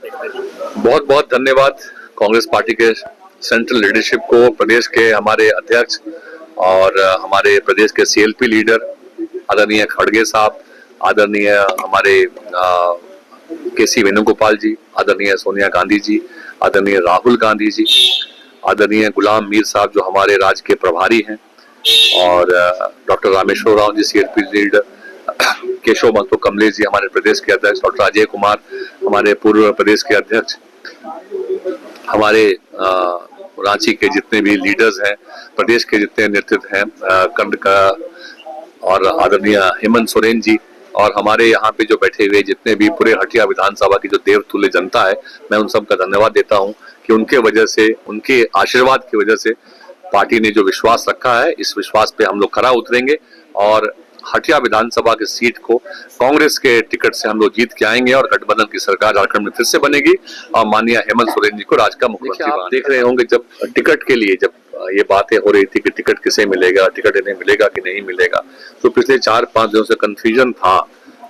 बहुत बहुत धन्यवाद कांग्रेस पार्टी के सेंट्रल लीडरशिप को, प्रदेश के हमारे अध्यक्ष और हमारे प्रदेश के सीएलपी लीडर आदरणीय खड़गे साहब, आदरणीय हमारे केसी वेणुगोपाल जी, आदरणीय सोनिया गांधी जी, आदरणीय राहुल गांधी जी, आदरणीय गुलाम मीर साहब जो हमारे राज्य के प्रभारी हैं, और doctor Rameshwar Rao ji CLP leader, Keshav Mahato Kamlesh ji हमारे प्रदेश के अध्यक्ष, डॉक्टर अजय कुमार हमारे पूर्व प्रदेश के अध्यक्ष, हमारे रांची के जितने भी लीडर्स हैं, प्रदेश के जितने नेतृत्व हैं, कंड का और आदरणीय हेमंत सोरेन जी, और हमारे यहाँ पे जो बैठे हुए जितने भी पूरे हटिया विधानसभा की जो देवतुल्य जनता है, मैं उन सब का धन्यवाद देता हूँ कि उनके वजह से, उनके आशीर्वाद की वजह से पार्टी ने जो विश्वास रखा है, इस विश्वास पे हम लोग खरा उतरेंगे और हटिया विधानसभा की सीट को कांग्रेस के टिकट से हम लोग जीत के आएंगे और गठबंधन की सरकार झारखंड में फिर से बनेगी और माननीय हेमंत सोरेन जी को राज्य का मुख्यमंत्री। आप देख रहे होंगे जब टिकट के लिए जब ये बातें हो रही थी कि टिकट किसे मिलेगा, टिकट इन्हें मिलेगा कि नहीं मिलेगा, तो पिछले 4-5 दिनों से कंफ्यूजन था।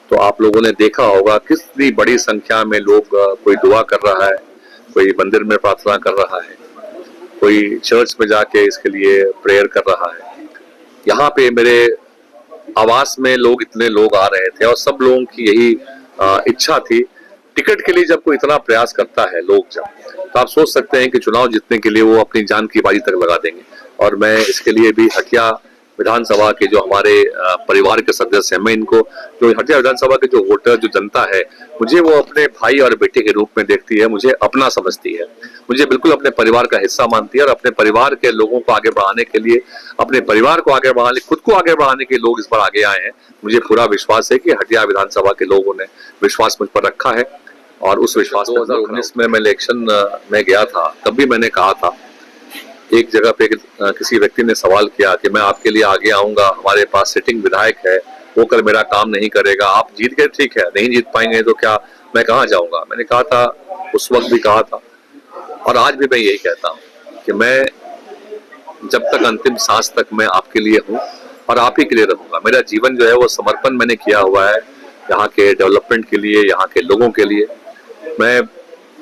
तो आप लोगों ने देखा होगा कितनी बड़ी संख्या में लोग, कोई दुआ कर रहा है, कोई मंदिर में प्रार्थना कर रहा है, कोई चर्च में जाके इसके लिए प्रेयर कर रहा है। यहाँ पे मेरे आवास में लोग, इतने लोग आ रहे थे और सब लोगों की यही इच्छा थी। टिकट के लिए जब कोई इतना प्रयास करता है लोग जब, तो आप सोच सकते हैं कि चुनाव जीतने के लिए वो अपनी जान की बाजी तक लगा देंगे। और मैं इसके लिए भी हटिया विधानसभा के जो हमारे परिवार के सदस्य हैं, मैं इनको, जो हटिया विधानसभा के जो वोटर, जो जनता है, मुझे वो अपने भाई और बेटे के रूप में देखती है, मुझे अपना समझती है, मुझे बिल्कुल अपने परिवार का हिस्सा मानती है और अपने परिवार के लोगों को आगे बढ़ाने के लिए, अपने परिवार को आगे बढ़ाने, खुद को आगे बढ़ाने के लोग इस बार आगे आए हैं। मुझे पूरा विश्वास है कि हटिया विधानसभा के लोगों ने विश्वास मुझ पर रखा है और उस विश्वास 2019 में मैं इलेक्शन में गया था, तब भी मैंने कहा था, एक जगह पे किसी व्यक्ति ने सवाल किया कि मैं आपके लिए आगे आऊंगा, हमारे पास सिटिंग विधायक है, वो कर मेरा काम नहीं करेगा, आप जीत गए ठीक है, नहीं जीत पाएंगे तो क्या, मैं कहाँ जाऊंगा। मैंने कहा था, उस वक्त भी कहा था और आज भी मैं यही कहता हूँ कि मैं जब तक अंतिम सांस तक मैं आपके लिए हूँ और आप ही के लिए रहूंगा। मेरा जीवन जो है वो समर्पण मैंने किया हुआ है यहाँ के डेवलपमेंट के लिए, यहाँ के लोगों के लिए। मैं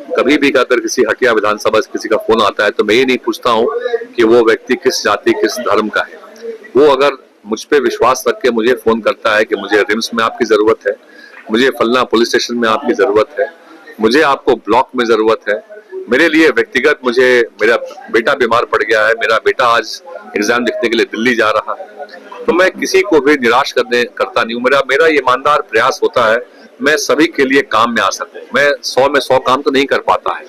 कभी भी अगर किसी हटिया विधानसभा से किसी का फोन आता है तो मैं ये नहीं पूछता हूँ कि वो व्यक्ति किस जाति, किस धर्म का है। वो अगर मुझ पे विश्वास रख के मुझे फोन करता है कि मुझे रिम्स में आपकी जरूरत है, मुझे फलना पुलिस स्टेशन में आपकी जरूरत है, मुझे आपको ब्लॉक में जरूरत है, मेरे लिए व्यक्तिगत, मुझे, मेरा बेटा बीमार पड़ गया है, मेरा बेटा आज एग्जाम लिखने के लिए दिल्ली जा रहा है, तो मैं किसी को भी निराश करता नहीं हूँ। मेरा ईमानदार प्रयास होता है मैं सभी के लिए काम में आ सकूं। मैं 100 में 100 काम तो नहीं कर पाता है,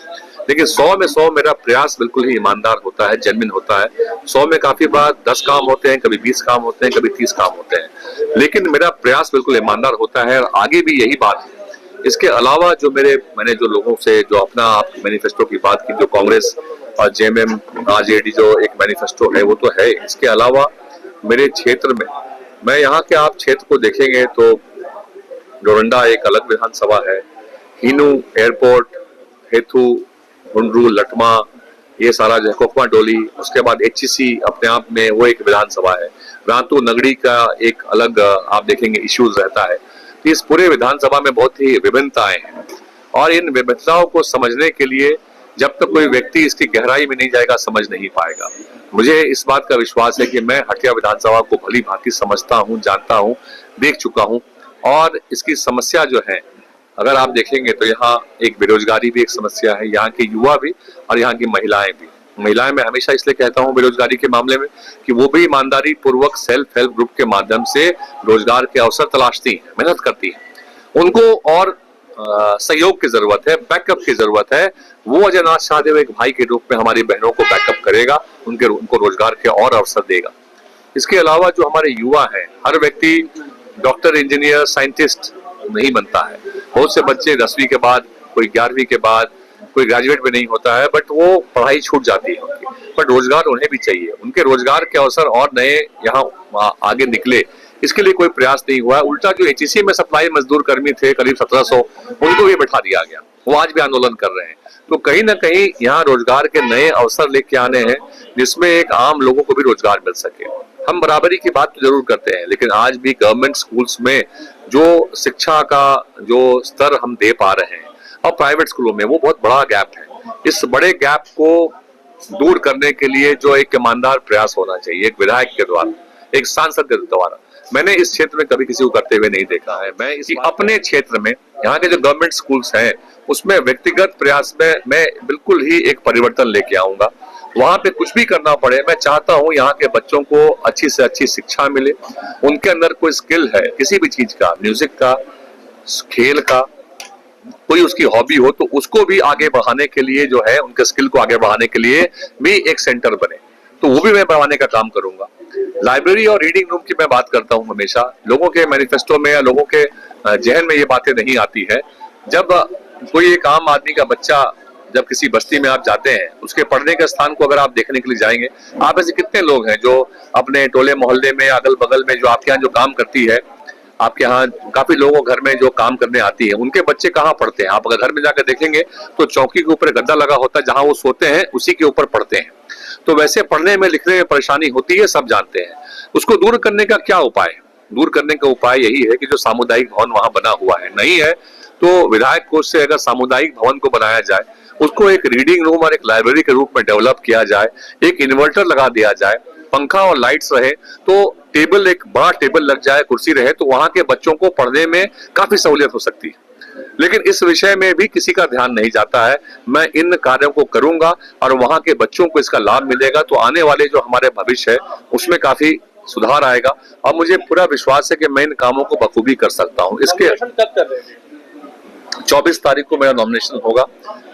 लेकिन 100 में 100 मेरा प्रयास बिल्कुल ही ईमानदार होता है, जेन्युइन होता है। 100 में काफी बार 10 काम होते हैं, कभी 20 काम होते हैं, कभी 30 काम होते हैं, लेकिन मेरा प्रयास बिल्कुल ईमानदार होता है और आगे भी यही बात है। इसके अलावा जो मैंने जो लोगों से जो अपना आप मैनिफेस्टो की बात की, जो कांग्रेस और जेएमएम आरजेडी जो एक मैनिफेस्टो है वो तो है। इसके अलावा मेरे क्षेत्र में, मैं यहाँ के आप क्षेत्र को देखेंगे तो डोरंडा एक अलग विधानसभा है, हीनू एयरपोर्ट, हेथू, हुंड्रू, लटमा, ये सारा जो कोकमा डोली, उसके बाद एचईसी अपने आप में वो एक विधानसभा है, रातू नगड़ी का एक अलग आप देखेंगे इश्यूज रहता है। इस पूरे विधानसभा में बहुत ही विभिन्नताएं हैं और इन विभिन्नताओं को समझने के लिए जब तक कोई व्यक्ति इसकी गहराई में नहीं जाएगा समझ नहीं पाएगा। मुझे इस बात का विश्वास है कि मैं हटिया विधानसभा को भली भांति समझता हूँ, जानता हूँ, देख चुका हूँ और इसकी समस्या जो है अगर आप देखेंगे तो यहाँ एक बेरोजगारी भी एक समस्या है, यहाँ के युवा भी और यहाँ की महिलाएं भी। महिलाएं मैं हमेशा इसलिए कहता हूँ बेरोजगारी के मामले में कि वो भी ईमानदारी पूर्वक सेल्फ हेल्प ग्रुप के माध्यम से रोजगार के अवसर तलाशती हैं, मेहनत करती हैं। उनको और सहयोग की जरूरत है, बैकअप की जरूरत है। वो अजय नाथ शाहदेव एक भाई के रूप में हमारी बहनों को बैकअप करेगा, उनको रोजगार के और अवसर देगा। इसके अलावा जो हमारे युवा हैं, हर व्यक्ति डॉक्टर, इंजीनियर, साइंटिस्ट नहीं बनता है। बहुत से बच्चे 10वीं के बाद, कोई 11वीं के बाद, कोई ग्रेजुएट भी नहीं होता है, बट वो पढ़ाई छूट जाती है उनकी, बट रोजगार उन्हें भी चाहिए। उनके रोजगार के अवसर और नए यहाँ आगे निकले, इसके लिए कोई प्रयास नहीं हुआ है। उल्टा जो एचईसी में सप्लाई मजदूर कर्मी थे करीब 1700, उनको भी बैठा दिया गया, वो आज भी आंदोलन कर रहे हैं। तो कहीं ना कहीं यहाँ रोजगार के नए अवसर लेके आने हैं जिसमें एक आम लोगों को भी रोजगार मिल सके। हम बराबरी की बात तो जरूर करते हैं, लेकिन आज भी गवर्नमेंट स्कूल्स में जो शिक्षा का जो स्तर हम दे पा रहे हैं, और प्राइवेट स्कूलों में, वो बहुत बड़ा गैप है। इस बड़े गैप को दूर करने के लिए जो एक ईमानदार प्रयास होना चाहिए, एक विधायक के द्वारा, एक सांसद के द्वारा, मैंने इस क्षेत्र में कभी किसी को करते हुए नहीं देखा है। मैं इसी अपने क्षेत्र में, यहाँ के जो गवर्नमेंट स्कूल्स हैं, उसमें व्यक्तिगत प्रयास में मैं बिल्कुल ही एक परिवर्तन लेके आऊंगा। वहां पे कुछ भी करना पड़े, मैं चाहता हूं यहाँ के बच्चों को अच्छी से अच्छी शिक्षा मिले, उनके अंदर कोई स्किल है किसी भी चीज का, म्यूजिक का, खेल का, कोई उसकी हॉबी हो, तो उसको भी आगे बढ़ाने के लिए जो है, उनके स्किल को आगे बढ़ाने के लिए भी एक सेंटर बने, तो वो भी मैं बढ़ाने का काम करूंगा। लाइब्रेरी और रीडिंग रूम की मैं बात करता हूं हमेशा, लोगों के मैनिफेस्टो में या लोगों के जहन में ये बातें नहीं आती है। जब कोई एक आम आदमी का बच्चा, जब किसी बस्ती में आप जाते हैं, उसके पढ़ने के स्थान को अगर आप देखने के लिए जाएंगे, आप ऐसे कितने लोग हैं जो अपने टोले मोहल्ले में, अगल बगल में, जो आपके यहाँ जो काम करती है, आपके यहाँ काफी लोगों घर में जो काम करने आती है, उनके बच्चे कहाँ पढ़ते हैं? आप अगर घर में जाकर देखेंगे तो चौकी के ऊपर गद्दा लगा होता है, जहां वो सोते हैं उसी के ऊपर पढ़ते हैं। तो वैसे पढ़ने में लिखने में परेशानी होती है, सब जानते हैं। उसको दूर करने का क्या उपाय? दूर करने का उपाय यही है कि जो सामुदायिक भवन वहां बना हुआ है, नहीं है तो विधायक कोष से अगर सामुदायिक भवन को बनाया जाए, उसको एक रीडिंग रूम और एक लाइब्रेरी के रूप में डेवलप किया जाए, एक इन्वर्टर लगा दिया जाए, पंखा और लाइट्स रहे, तो टेबल, एक बड़ा टेबल लग जाए, कुर्सी रहे, तो वहां के बच्चों को पढ़ने में काफी सहूलियत हो सकती है। लेकिन इस विषय में भी किसी का ध्यान नहीं जाता है। मैं इन कार्यों को करूंगा और वहां के बच्चों को इसका लाभ मिलेगा, तो आने वाले जो हमारे भविष्य है उसमें काफी सुधार आएगा और मुझे पूरा विश्वास है कि मैं इन कामों को बखूबी कर सकता हूँ। इसके 24 तारीख को मेरा नॉमिनेशन होगा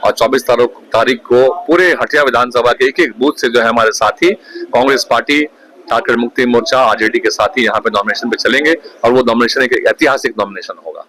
और 24 तारीख को पूरे हटिया विधानसभा के एक एक बूथ से जो है हमारे साथी कांग्रेस पार्टी, झारखंड मुक्ति मोर्चा, आरजेडी के साथी यहाँ पे नॉमिनेशन पे चलेंगे और वो नॉमिनेशन एक ऐतिहासिक नॉमिनेशन होगा।